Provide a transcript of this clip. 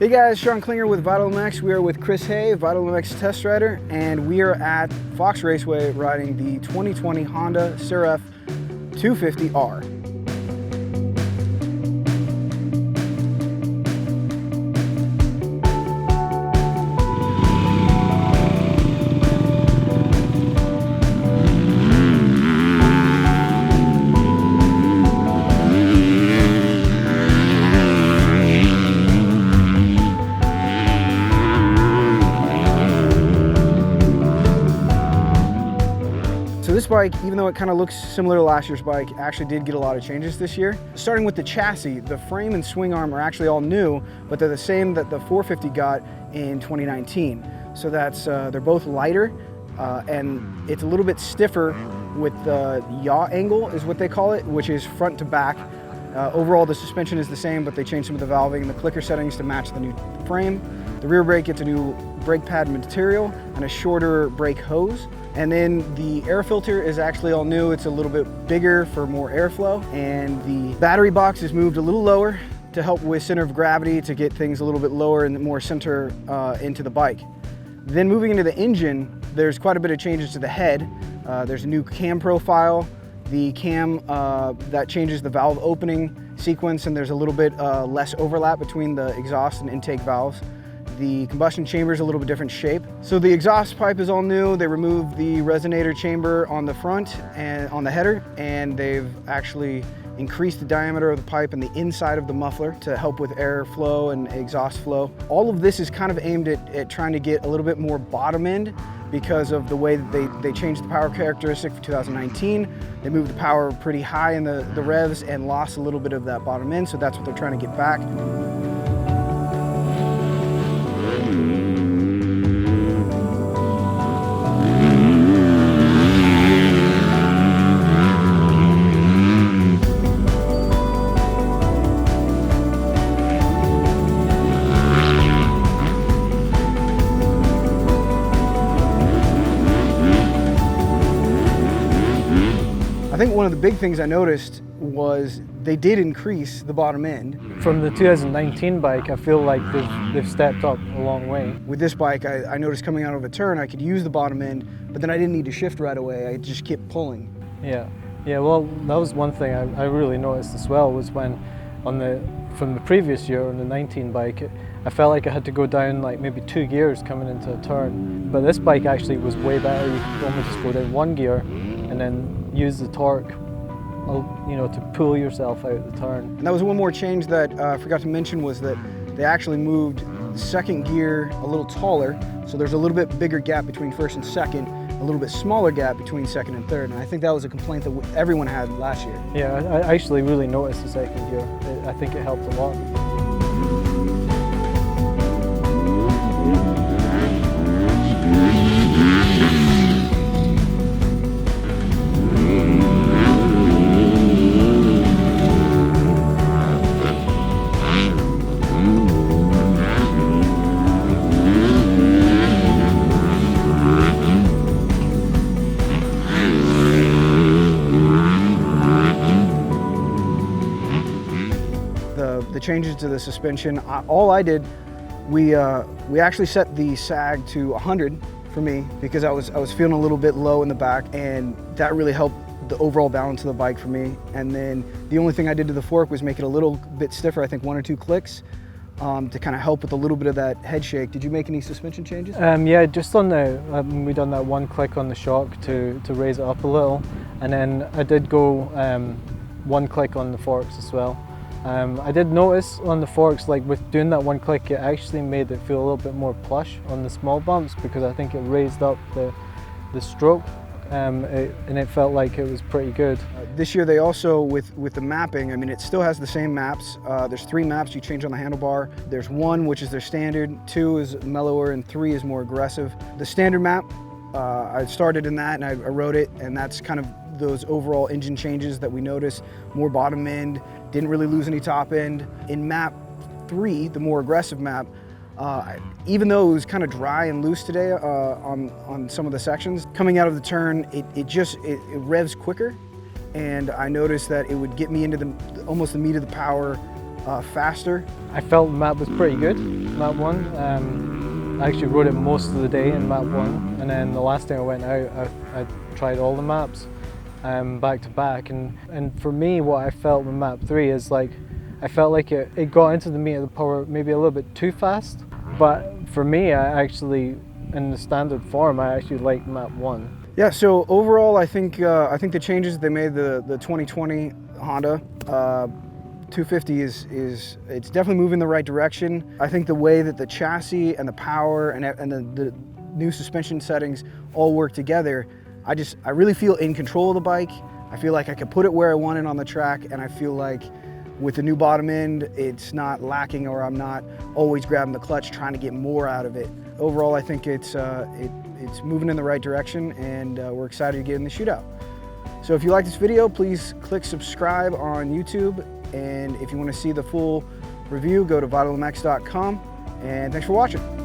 Hey guys, Sean Klinger with VitalMX. We are with Chris Hay, VitalMX test rider, and we are at Fox Raceway riding the 2020 Honda CRF250R. So this bike, even though it kind of looks similar to last year's bike, actually did get a lot of changes this year. Starting with the chassis, the frame and swing arm are actually all new, but they're the same that the 450 got in 2019. So that's, they're both lighter, and it's a little bit stiffer with the yaw angle is what they call it, which is front to back. Overall, the suspension is the same, but they changed some of the valving and the clicker settings to match the new frame. The rear brake gets a new brake pad material and a shorter brake hose. And then the air filter is actually all new. It's a little bit bigger for more airflow. And the battery box is moved a little lower to help with center of gravity, to get things a little bit lower and more center into the bike. Then moving into the engine, there's quite a bit of changes to the head. There's a new cam profile. The cam that changes the valve opening sequence, and there's a little bit less overlap between the exhaust and intake valves. The combustion chamber is a little bit different shape. So the exhaust pipe is all new. They removed the resonator chamber on the front and on the header, and they've actually increased the diameter of the pipe and the inside of the muffler to help with airflow and exhaust flow. All of this is kind of aimed at trying to get a little bit more bottom end because of the way that they changed the power characteristic for 2019. They moved the power pretty high in the revs and lost a little bit of that bottom end, so that's what they're trying to get back. I think one of the big things I noticed was they did increase the bottom end. From the 2019 bike, I feel like they've stepped up a long way. With this bike, I noticed coming out of a turn, I could use the bottom end, but then I didn't need to shift right away. I just kept pulling. Yeah, well, that was one thing I really noticed as well, was when from the previous year on the 19 bike, I felt like I had to go down like maybe 2 gears coming into a turn. But this bike actually was way better. You could almost just go down 1 gear and then use the torque, to pull yourself out the turn. And that was one more change that I forgot to mention, was that they actually moved the second gear a little taller, so there's a little bit bigger gap between first and second, a little bit smaller gap between second and third, and I think that was a complaint that everyone had last year. Yeah, I actually really noticed the second gear. I think it helped a lot. The changes to the suspension, all I did, we actually set the sag to 100 for me, because I was feeling a little bit low in the back, and that really helped the overall balance of the bike for me. And then the only thing I did to the fork was make it a little bit stiffer, I think 1 or 2 clicks, to kind of help with a little bit of that head shake. Did you make any suspension changes? Yeah, just on we done that 1 click on the shock to raise it up a little, and then I did go 1 click on the forks as well. I did notice on the forks, like with doing that 1 click, it actually made it feel a little bit more plush on the small bumps, because I think it raised up the stroke, and it felt like it was pretty good. This year they also, with the mapping, I mean, it still has the same maps. There's 3 maps you change on the handlebar. There's 1, which is their standard, 2 is mellower, and 3 is more aggressive. The standard map, I started in that and I wrote it, and that's kind of those overall engine changes that we noticed. More bottom end, didn't really lose any top end. In map 3, the more aggressive map, even though it was kind of dry and loose today on some of the sections, coming out of the turn, it revs quicker, and I noticed that it would get me into almost the meat of the power faster. I felt the map was pretty good, map 1. I actually rode it most of the day in map 1, and then the last time I went out, I tried all the maps back to back, and for me what I felt with map 3 is like, I felt like it got into the meat of the power maybe a little bit too fast, but for me, I actually, in the standard form, I actually like map 1. Yeah, so overall I think the changes they made, the 2020 Honda 250 is it's definitely moving in the right direction. I think the way that the chassis and the power and the new suspension settings all work together, I really feel in control of the bike. I feel like I can put it where I want it on the track, and I feel like with the new bottom end, it's not lacking, or I'm not always grabbing the clutch trying to get more out of it. Overall, I think it's moving in the right direction, and we're excited to get in the shootout. So if you like this video, please click subscribe on YouTube, and if you want to see the full review, go to vitalmx.com, and thanks for watching.